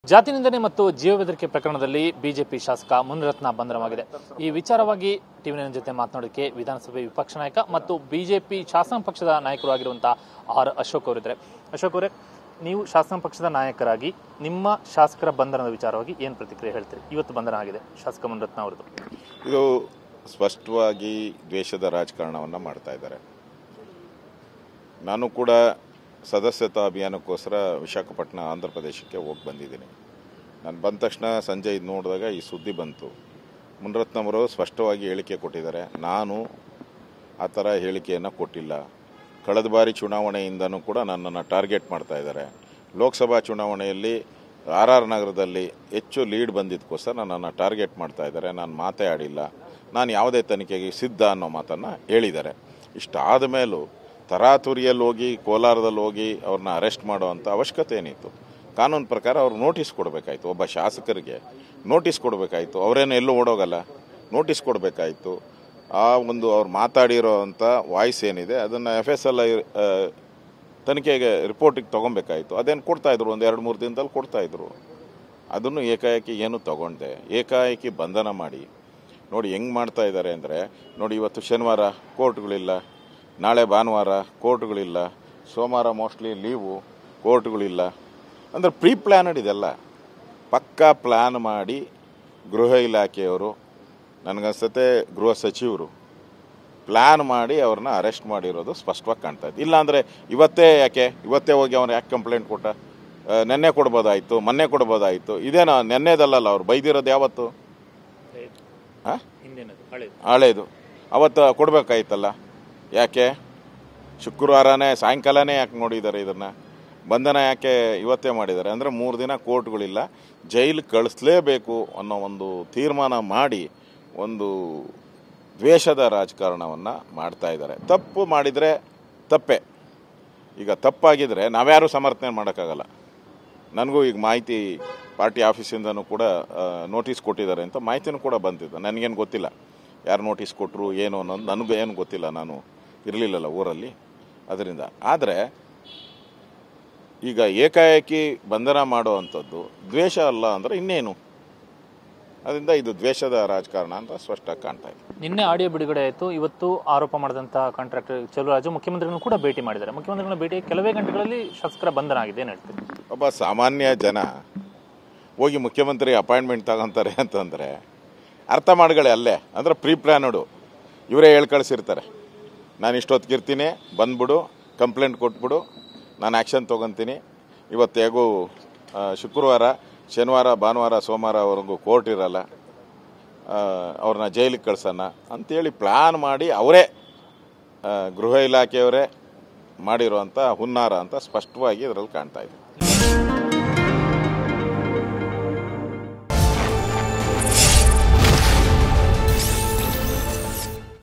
ಜಾತಿ ನಿಂದನೆ ಮತ್ತು ಜೀವ ಬೆದರಿಕೆ ಪ್ರಕರಣದಲ್ಲಿ ಬಿಜೆಪಿ ಶಾಸಕ ಮುನಿರತ್ನ ಬಂಧನವಾಗಿದೆ. ಈ ವಿಚಾರವಾಗಿ ಟಿವಿ9 ಜೊತೆ ಮಾತನಾಡೋಕೆ ವಿಧಾನಸಭೆ ವಿಪಕ್ಷ ನಾಯಕ ಮತ್ತು ಬಿಜೆಪಿ ಶಾಸನ ಪಕ್ಷದ ನಾಯಕರು ಆಗಿರುವಂತಹ ಆರ್ ಅಶೋಕ್ ಅವರಿದ್ದಾರೆ. ಅಶೋಕ್ ಅವರೇ, ನೀವು ಶಾಸನ ಪಕ್ಷದ ನಾಯಕರಾಗಿ ನಿಮ್ಮ ಶಾಸಕರ ಬಂಧನದ ವಿಚಾರವಾಗಿ ಏನು ಪ್ರತಿಕ್ರಿಯೆ ಹೇಳ್ತೀರಿ? ಇವತ್ತು ಬಂಧನ ಆಗಿದೆ ಶಾಸಕ ಮುನಿರತ್ನ ಅವರದು. ಇದು ಸ್ಪಷ್ಟವಾಗಿ ದ್ವೇಷದ ರಾಜಕಾರಣವನ್ನು ಮಾಡ್ತಾ ಇದ್ದಾರೆ. ನಾನು ಕೂಡ ಸದಸ್ಯತಾ ಅಭಿಯಾನಕ್ಕೋಸ್ಕರ ವಿಶಾಖಪಟ್ಟಣ ಆಂಧ್ರ ಪ್ರದೇಶಕ್ಕೆ ಹೋಗಿ ಬಂದಿದ್ದೀನಿ. ನಾನು ಬಂದ ತಕ್ಷಣ ಸಂಜೆ ಇದು ನೋಡಿದಾಗ ಈ ಸುದ್ದಿ ಬಂತು. ಮುನಿರತ್ನವರು ಸ್ಪಷ್ಟವಾಗಿ ಹೇಳಿಕೆ ಕೊಟ್ಟಿದ್ದಾರೆ. ನಾನು ಆ ಥರ ಹೇಳಿಕೆಯನ್ನು ಕೊಟ್ಟಿಲ್ಲ. ಕಳೆದ ಬಾರಿ ಚುನಾವಣೆಯಿಂದನೂ ಕೂಡ ನನ್ನನ್ನು ಟಾರ್ಗೆಟ್ ಮಾಡ್ತಾ ಇದ್ದಾರೆ. ಲೋಕಸಭಾ ಚುನಾವಣೆಯಲ್ಲಿ RR ನಗರದಲ್ಲಿ ಹೆಚ್ಚು ಲೀಡ್ ಬಂದಿದ್ದಕ್ಕೋಸ್ಕರ ನನ್ನನ್ನು ಟಾರ್ಗೆಟ್ ಮಾಡ್ತಾ ಇದ್ದಾರೆ. ನಾನು ಮಾತೇ ಆಡಿಲ್ಲ. ನಾನು ಯಾವುದೇ ತನಿಖೆಗೆ ಸಿದ್ಧ ಅನ್ನೋ ಮಾತನ್ನು ಹೇಳಿದ್ದಾರೆ. ಇಷ್ಟಾದ ಮೇಲೂ ತರಾತುರಿಯಲ್ಲಿ ಹೋಗಿ ಕೋಲಾರದಲ್ಲಿ ಹೋಗಿ ಅವ್ರನ್ನ ಅರೆಸ್ಟ್ ಮಾಡೋವಂಥ ಅವಶ್ಯಕತೆ ಏನಿತ್ತು? ಕಾನೂನು ಪ್ರಕಾರ ಅವ್ರು ನೋಟಿಸ್ ಕೊಡಬೇಕಾಯಿತು. ಒಬ್ಬ ಶಾಸಕರಿಗೆ ನೋಟಿಸ್ ಕೊಡಬೇಕಾಯಿತು. ಅವರೇನು ಎಲ್ಲೂ ಓಡೋಗಲ್ಲ, ನೋಟಿಸ್ ಕೊಡಬೇಕಾಯಿತು. ಆ ಒಂದು ಅವ್ರು ಮಾತಾಡಿರೋ ಅಂಥ ವಾಯ್ಸ್ ಏನಿದೆ ಅದನ್ನು FSL ತನಿಖೆಗೆ ರಿಪೋರ್ಟಿಗೆ ತೊಗೊಬೇಕಾಯಿತು. ಅದೇನು ಕೊಡ್ತಾಯಿದ್ರು, ಒಂದು 2-3 ದಿನದಲ್ಲಿ ಕೊಡ್ತಾಯಿದ್ರು. ಅದನ್ನು ಏಕಾಏಕಿ ಏನು ತೊಗೊಂಡೆ, ಏಕಾಏಕಿ ಬಂಧನ ಮಾಡಿ ನೋಡಿ ಹೆಂಗೆ ಮಾಡ್ತಾ ಇದ್ದಾರೆ ಅಂದರೆ, ನೋಡಿ ಇವತ್ತು ಶನಿವಾರ ಕೋರ್ಟ್ಗಳಿಲ್ಲ, ನಾಳೆ ಭಾನುವಾರ ಕೋರ್ಟ್ಗಳಿಲ್ಲ, ಸೋಮವಾರ ಮೋಸ್ಟ್ಲಿ ಲೀವು, ಕೋರ್ಟ್ಗಳಿಲ್ಲ. ಅಂದರೆ ಪ್ರೀ ಪ್ಲ್ಯಾನಡ್ ಇದೆಲ್ಲ. ಪಕ್ಕಾ ಪ್ಲ್ಯಾನ್ ಮಾಡಿ ಗೃಹ ಇಲಾಖೆಯವರು, ನನಗನ್ಸುತ್ತೆ ಗೃಹ ಸಚಿವರು ಪ್ಲ್ಯಾನ್ ಮಾಡಿ ಅವ್ರನ್ನ ಅರೆಸ್ಟ್ ಮಾಡಿರೋದು ಸ್ಪಷ್ಟವಾಗಿ ಕಾಣ್ತಾ ಇತ್ತು. ಇಲ್ಲಾಂದರೆ ಇವತ್ತೇ ಹೋಗಿ ಅವ್ನು ಯಾಕೆ ಕಂಪ್ಲೇಂಟ್ ಕೊಟ್ಟ? ನೆನ್ನೆ ಕೊಡ್ಬೋದಾಯಿತು, ಮೊನ್ನೆ ಕೊಡ್ಬೋದಾಯಿತು. ಇದೇನೋ ನೆನ್ನೆದಲ್ಲ, ಅವ್ರು ಬೈದಿರೋದು ಯಾವತ್ತು? ಹಳೇದು. ಅವತ್ತು ಕೊಡಬೇಕಾಯ್ತಲ್ಲ. ಯಾಕೆ ಶುಕ್ರವಾರನೇ ಸಾಯಂಕಾಲನೇ ಯಾಕೆ ನೋಡಿದ್ದಾರೆ? ಇದನ್ನು ಬಂಧನ ಯಾಕೆ ಇವತ್ತೇ ಮಾಡಿದ್ದಾರೆ ಅಂದರೆ 3 ದಿನ ಕೋರ್ಟ್ಗಳಿಲ್ಲ, ಜೈಲಿಗೆ ಕಳಿಸ್ಲೇಬೇಕು ಅನ್ನೋ ಒಂದು ತೀರ್ಮಾನ ಮಾಡಿ ಒಂದು ದ್ವೇಷದ ರಾಜಕಾರಣವನ್ನು ಮಾಡ್ತಾ ಇದ್ದಾರೆ. ತಪ್ಪು ಮಾಡಿದರೆ ತಪ್ಪೇ. ಈಗ ತಪ್ಪಾಗಿದ್ದರೆ ನಾವ್ಯಾರೂ ಸಮರ್ಥನೆ ಮಾಡೋಕ್ಕಾಗಲ್ಲ. ನನಗೂ ಈಗ ಮಾಹಿತಿ ಪಾರ್ಟಿ ಆಫೀಸಿಂದನೂ ಕೂಡ ನೋಟಿಸ್ ಕೊಟ್ಟಿದ್ದಾರೆ ಅಂತ ಮಾಹಿತಿನೂ ಕೂಡ ಬಂದಿದ್ದು. ನನಗೇನು ಗೊತ್ತಿಲ್ಲ ಯಾರು ನೋಟಿಸ್ ಕೊಟ್ಟರು ಏನು ಅನ್ನೋದು, ನನಗೂ ಏನು ಗೊತ್ತಿಲ್ಲ, ನಾನು ಇರಲಿಲ್ಲಲ್ಲ ಊರಲ್ಲಿ. ಅದರಿಂದ ಆದರೆ ಈಗ ಏಕಾಏಕಿ ಬಂಧನ ಮಾಡುವಂಥದ್ದು ದ್ವೇಷ ಅಲ್ಲ ಅಂದರೆ ಇನ್ನೇನು? ಅದರಿಂದ ಇದು ದ್ವೇಷದ ರಾಜಕಾರಣ ಅಂತ ಸ್ಪಷ್ಟವಾಗಿ ಕಾಣ್ತಾ ಇದೆ. ನಿನ್ನೆ ಆಡಿಯೋ ಬಿಡುಗಡೆ ಆಯಿತು. ಇವತ್ತು ಆರೋಪ ಮಾಡಿದಂಥ ಕಾಂಟ್ರಾಕ್ಟರ್ ಚೆಲುವರಾಜು ಮುಖ್ಯಮಂತ್ರಿಗಳನ್ನು ಕೂಡ ಭೇಟಿ ಮಾಡಿದ್ದಾರೆ. ಮುಖ್ಯಮಂತ್ರಿಗಳ ಭೇಟಿ ಕೆಲವೇ ಗಂಟೆಗಳಲ್ಲಿ ಶಾಸಕರ ಬಂಧನ ಆಗಿದೆ. ಏನು ಹೇಳ್ತೀವಿ? ಒಬ್ಬ ಸಾಮಾನ್ಯ ಜನ ಹೋಗಿ ಮುಖ್ಯಮಂತ್ರಿ ಅಪಾಯಿಂಟ್ಮೆಂಟ್ ತಗೊಂತಾರೆ ಅಂತಂದರೆ ಅರ್ಥ ಮಾಡ್ಕೊಳ್ಳಿ ಅಲ್ಲೇ. ಅಂದರೆ ಪ್ರೀ ಪ್ಲ್ಯಾನಡು ಇವರೇ ಹೇಳಿ ಕಳಿಸಿರ್ತಾರೆ. ನಾನು ಇಷ್ಟೊತ್ತಿಗೆ ಇರ್ತೀನಿ, ಬಂದ್ಬಿಡು, ಕಂಪ್ಲೇಂಟ್ ಕೊಟ್ಬಿಡು, ನಾನು ಆ್ಯಕ್ಷನ್ ತೊಗೊತೀನಿ. ಇವತ್ತು ಹೇಗೂ ಶುಕ್ರವಾರ, ಶನಿವಾರ, ಭಾನುವಾರ, ಸೋಮವಾರವರೆಗೂ ಕೋರ್ಟ್ ಇರಲ್ಲ, ಅವ್ರನ್ನ ಜೈಲಿಗೆ ಕಳ್ಸೋಣ ಅಂಥೇಳಿ ಪ್ಲ್ಯಾನ್ ಮಾಡಿ ಅವರೇ ಗೃಹ ಇಲಾಖೆಯವರೇ ಮಾಡಿರುವಂಥ ಹುನ್ನಾರ ಅಂತ ಸ್ಪಷ್ಟವಾಗಿ ಇದರಲ್ಲಿ ಕಾಣ್ತಾ ಇದೆ.